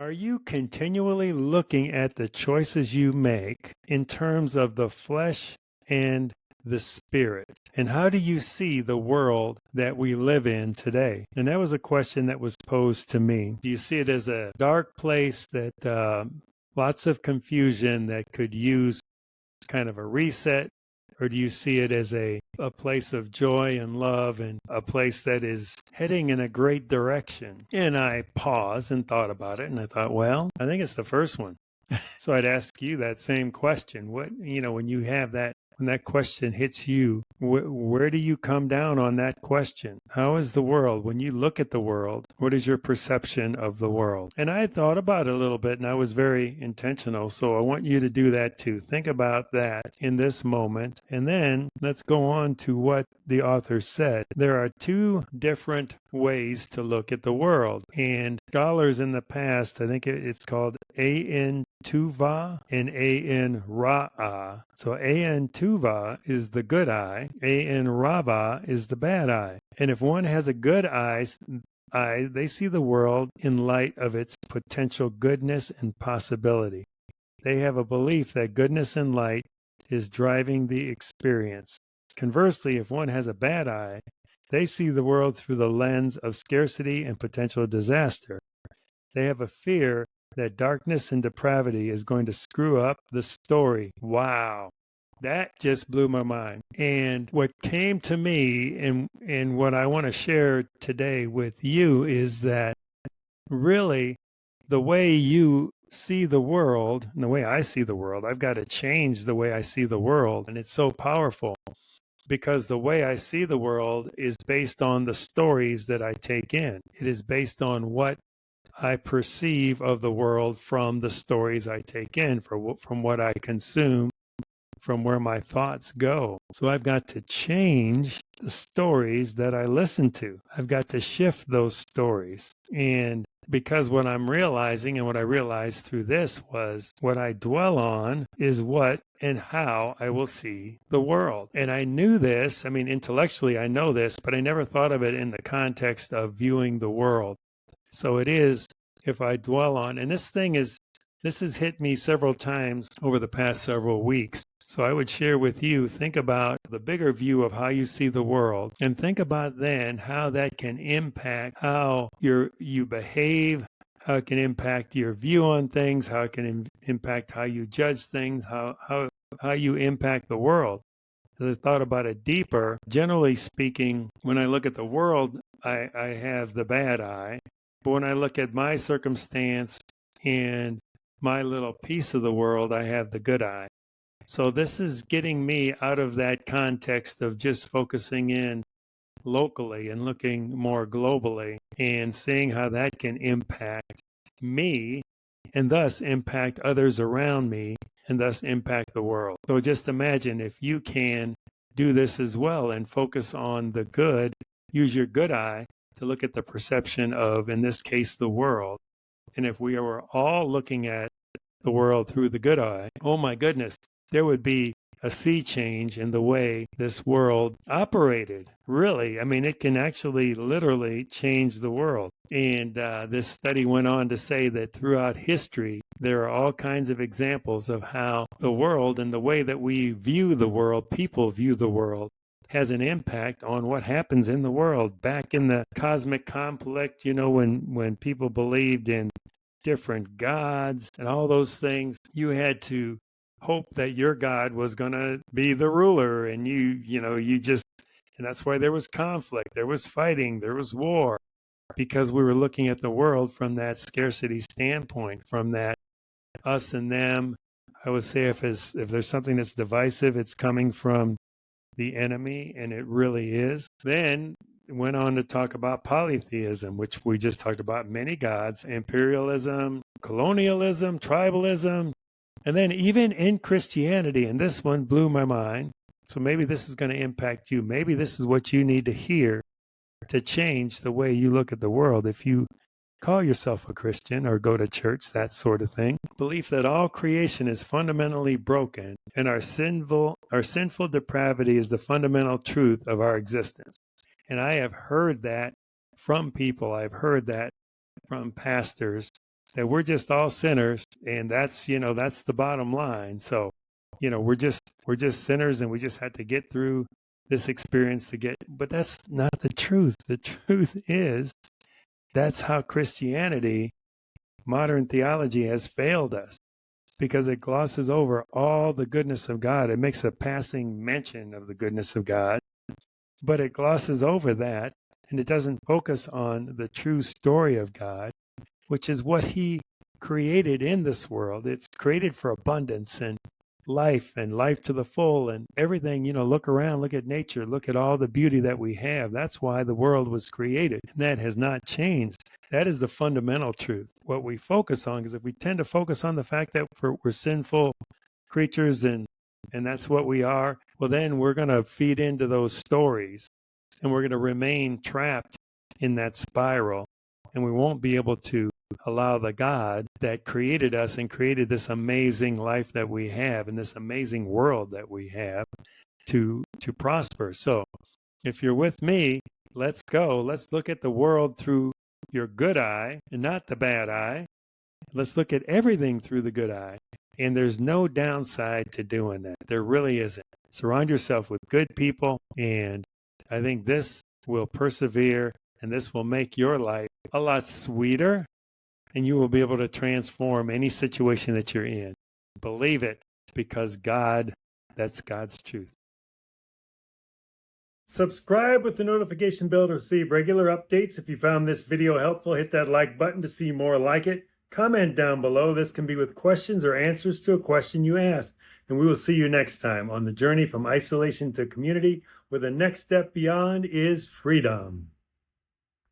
Are you continually looking at the choices you make in terms of the flesh and the spirit? And how do you see the world that we live in today? And that was a question that was posed to me. Do you see it as a dark place that lots of confusion that could use kind of a reset? Or do you see it as a place of joy and love and a place that is heading in a great direction? And I paused and thought about it, and I thought, well, I think it's the first one. So I'd ask you that same question. What, when you have that, when that question hits you, where do you come down on that question? How is the world? When you look at the world, what is your perception of the world? And I thought about it a little bit, and I was very intentional. So I want you to do that too. Think about that in this moment. And then let's go on to what the author said. There are two different ways to look at the world. And scholars in the past, I think it's called A.N. Tuva and A.N. Ra'ah. So A.N. Tuva is the good eye, A.N. Rava is the bad eye. And if one has a good eye, they see the world in light of its potential goodness and possibility. They have a belief that goodness and light is driving the experience. Conversely, if one has a bad eye, they see the world through the lens of scarcity and potential disaster. They have a fear that darkness and depravity is going to screw up the story. Wow. That just blew my mind. And what came to me and what I want to share today with you is that really the way you see the world and the way I see the world, I've got to change the way I see the world. And it's so powerful because the way I see the world is based on the stories that I take in. It is based on what I perceive of the world from the stories I take in, from what I consume, from where my thoughts go. So I've got to change the stories that I listen to. I've got to shift those stories. And because what I'm realizing and what I realized through this was what I dwell on is what and how I will see the world. And I knew this, I mean, intellectually I know this, but I never thought of it in the context of viewing the world. So it is, if I dwell on, and this has hit me several times over the past several weeks. So I would share with you, think about the bigger view of how you see the world, and think about then how that can impact how you behave, how it can impact your view on things, how it can impact how you judge things, how you impact the world. As I thought about it deeper, generally speaking, when I look at the world, I have the bad eye. But when I look at my circumstance and my little piece of the world, I have the good eye. So this is getting me out of that context of just focusing in locally and looking more globally and seeing how that can impact me and thus impact others around me and thus impact the world. So just imagine if you can do this as well and focus on the good, use your good eye to look at the perception of, in this case, the world. And if we were all looking at the world through the good eye, oh my goodness, there would be a sea change in the way this world operated. Really, I mean, it can actually literally change the world. And this study went on to say that throughout history, there are all kinds of examples of how the world and the way that we view the world, people view the world, has an impact on what happens in the world. Back in the cosmic conflict, when people believed in different gods and all those things, you had to hope that your God was going to be the ruler, and and that's why there was conflict, there was fighting, there was war, because we were looking at the world from that scarcity standpoint, from that us and them. I would say if there's something that's divisive, it's coming from the enemy, and it really is. Then went on to talk about polytheism, which we just talked about, many gods, imperialism, colonialism, tribalism, and then even in Christianity, and this one blew my mind. So maybe this is going to impact you. Maybe this is what you need to hear to change the way you look at the world. If you call yourself a Christian or go to church, that sort of thing. Belief that all creation is fundamentally broken and our sinful depravity is the fundamental truth of our existence. And I have heard that from people. I've heard that from pastors that we're just all sinners, and that's the bottom line. So, we're just sinners, and we just had to get through this experience to get. But that's not the truth. The truth is that's how Christianity, modern theology, has failed us because it glosses over all the goodness of God. It makes a passing mention of the goodness of God, but it glosses over that, and it doesn't focus on the true story of God, which is what he created in this world. It's created for abundance and life to the full and everything. Look around, look at nature, look at all the beauty that we have. That's why the world was created. And that has not changed. That is the fundamental truth. What we focus on, because if we tend to focus on the fact that we're sinful creatures and that's what we are, well, then we're going to feed into those stories and we're going to remain trapped in that spiral, and we won't be able to allow the God that created us and created this amazing life that we have and this amazing world that we have to prosper. So if you're with me, let's go. Let's look at the world through your good eye and not the bad eye. Let's look at everything through the good eye. And there's no downside to doing that. There really isn't. Surround yourself with good people, and I think this will persevere, and this will make your life a lot sweeter, and you will be able to transform any situation that you're in. Believe it, because that's God's truth. Subscribe with the notification bell to receive regular updates. If you found this video helpful, hit that like button to see more like it. Comment down below. This can be with questions or answers to a question you asked. And we will see you next time on the journey from isolation to community, where the next step beyond is freedom.